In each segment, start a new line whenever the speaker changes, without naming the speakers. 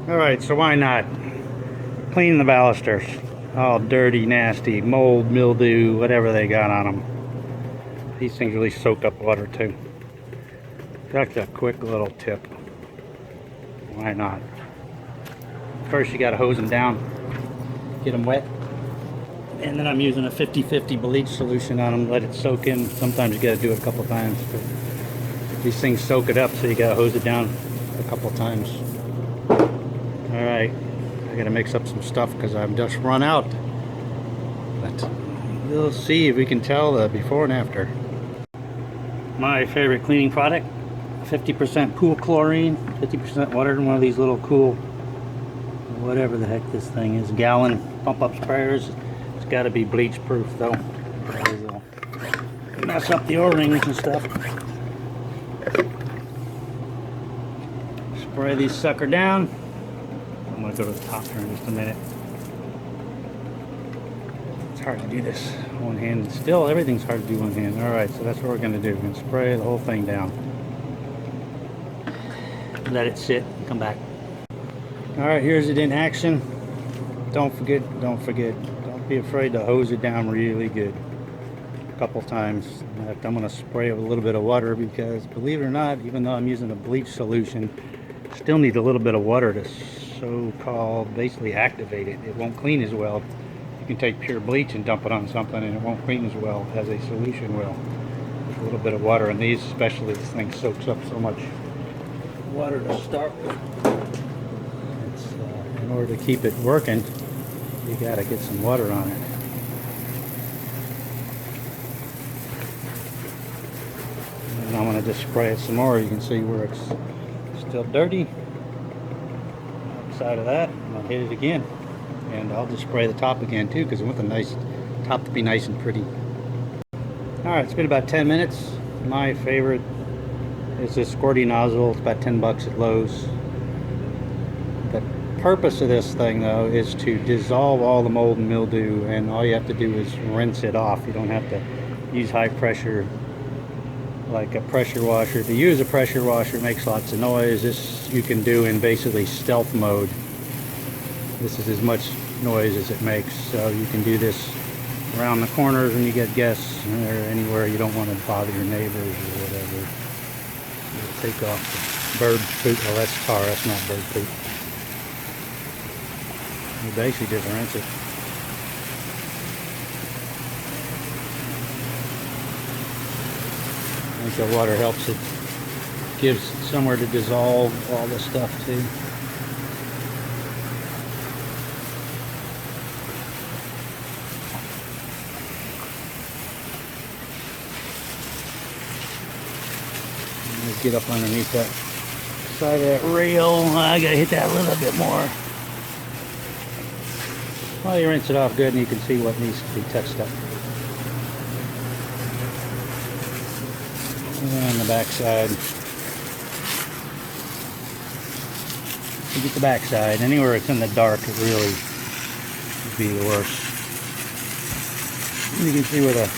Alright, so why not clean the balusters? All dirty, nasty, mold, mildew, whatever they got on them. These things really soak up water too. That's a quick little tip. Why not? First you gotta hose them down, get them wet. And then I'm using a 50-50 bleach solution on them, let it soak in. Sometimes you gotta do it a couple times. But these things soak it up, so you gotta hose it down a couple times. Alright, I gotta mix up some stuff because I've just run out. But we'll see if we can tell the before and after. My favorite cleaning product, 50% pool chlorine, 50% water in one of these little cool, whatever the heck this thing is, gallon pump up sprayers. It's got to be bleach proof though. It'll mess up the O-rings and stuff. Spray these sucker down. I'm going to go to the top here in just a minute. It's hard to do this one hand. Still, everything's hard to do one hand. Alright, so that's what we're going to do. We're going to spray the whole thing down. Let it sit and come back. Alright, here's it in action. Don't forget, don't be afraid to hose it down really good. A couple times. In fact, I'm going to spray with a little bit of water because, believe it or not, even though I'm using a bleach solution, still need a little bit of water to so-called basically activate it. It won't clean as well. You can take pure bleach and dump it on something and it won't clean as well as a solution will. With a little bit of water, and these especially, this thing soaks up so much water to start with. It's, in order to keep it working, you gotta get some water on it. And I'm gonna just spray it some more. You can see where it's still dirty. Outside of that, I'll hit it again, and I'll just spray the top again too, because I want the nice top to be nice and pretty. Alright, it's been about 10 minutes. My favorite is this squirty nozzle. It's about 10 bucks at Lowe's. The purpose of this thing though is to dissolve all the mold and mildew, and all you have to do is rinse it off. You don't have to use high pressure like a pressure washer. To use a pressure washer, it makes lots of noise. This you can do in basically stealth mode. This is as much noise as it makes, so you can do this around the corners when you get guests or anywhere you don't want to bother your neighbors or whatever. You take off the bird poop. Well, that's tar, that's not bird poop. You basically just rinse it. I think the water helps it, gives somewhere to dissolve all the stuff too. Let's get up underneath that side of that rail. I gotta hit that a little bit more. Well, you rinse it off good and you can see what needs to be touched up. And the back side. You get the back side. Anywhere it's in the dark, it really would be the worst. You can see where the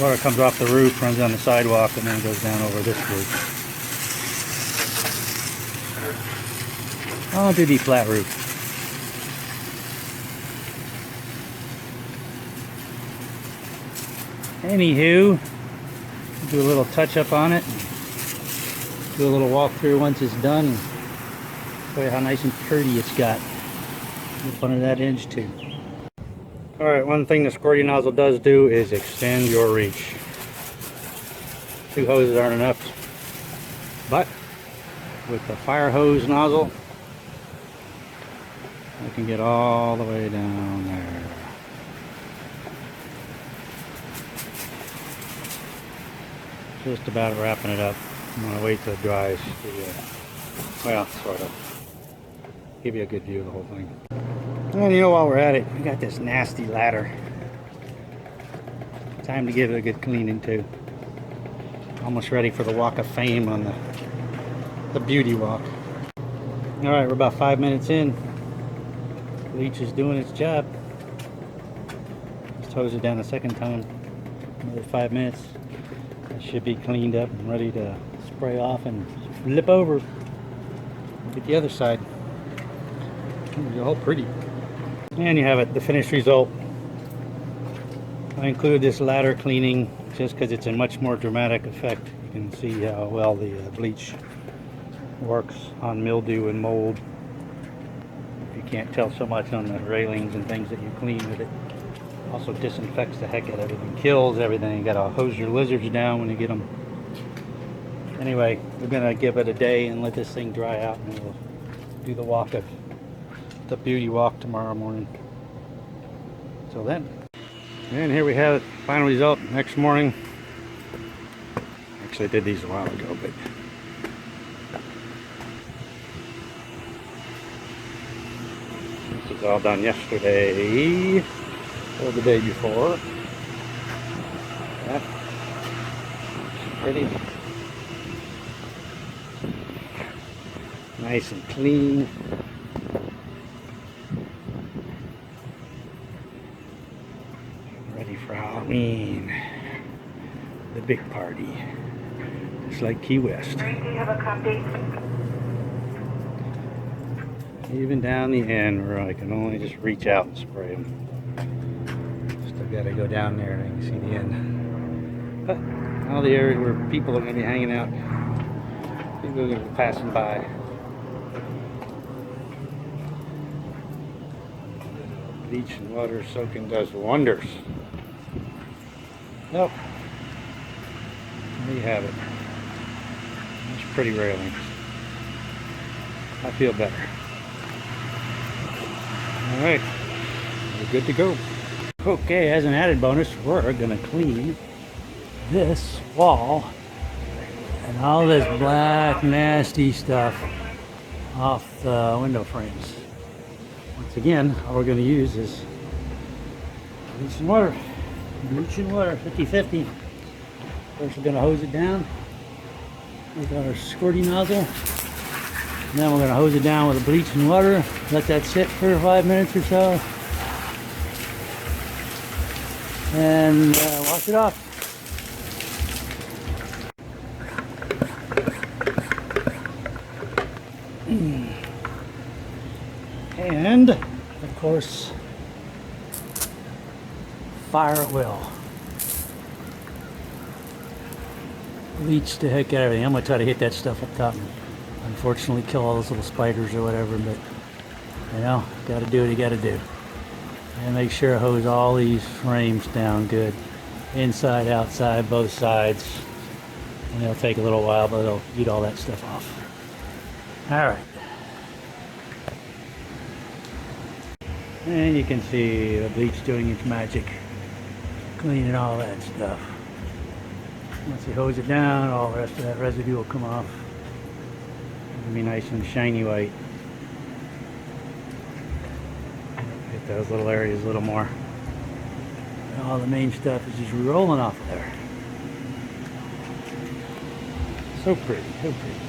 water comes off the roof, runs down the sidewalk, and then goes down over this roof. I'll do the flat roof. Anywho, do a little touch up on it, do a little walkthrough once it's done, and show you how nice and pretty it's got. Up under that edge too. Alright, one thing the squirty nozzle does do is extend your reach. 2 hoses aren't enough, but with the fire hose nozzle, I can get all the way down there. Just about wrapping it up. I'm going to wait till it dries. Well, sort of. Give you a good view of the whole thing. And you know, while we're at it, we got this nasty ladder. Time to give it a good cleaning too. Almost ready for the walk of fame on the beauty walk. Alright, we're about 5 minutes in. Bleach is doing its job. Just hose it down a second time. Another 5 minutes. It should be cleaned up and ready to spray off and flip over. Get the other side. They're all pretty. And you have it, the finished result. I include this ladder cleaning just because it's a much more dramatic effect. You can see how well the bleach works on mildew and mold. You can't tell so much on the railings and things that you clean with it. Also disinfects the heck out of everything, kills everything. You gotta hose your lizards down when you get them. Anyway, we're gonna give it a day and let this thing dry out, and we'll do the beauty walk tomorrow morning. Till then. And here we have it, final result next morning. Actually, I did these a while ago, but this was all done yesterday or the day before. Yeah. Pretty nice and clean. Ready for Halloween, the big party, just like Key West. Even down the end where I can only just reach out and spray them. Still got to go down there and you can see the end. But all the area where people are going to be hanging out, people are going to be passing by. Bleach and water soaking does wonders. Well, there you have it. That's pretty railings. I feel better. Alright, we're good to go. Okay, as an added bonus, we're going to clean this wall and all this black nasty stuff off the window frames. Once again, all we're going to use is bleach and water. Bleach and water, 50-50. First we're going to hose it down with our squirty nozzle. And then we're going to hose it down with the bleach and water. Let that sit for 5 minutes or so. And wash it off. And, of course, fire at will. Bleach the heck out of everything. I'm going to try to hit that stuff up top and unfortunately kill all those little spiders or whatever, but you know, got to do what you got to do. And make sure I hose all these frames down good. Inside, outside, both sides. And it'll take a little while, but it'll eat all that stuff off. Alright. And you can see the bleach doing its magic. Cleaning all that stuff. Once you hose it down, all the rest of that residue will come off. It'll be nice and shiny white. Hit those little areas a little more. And all the main stuff is just rolling off of there. So pretty, so pretty.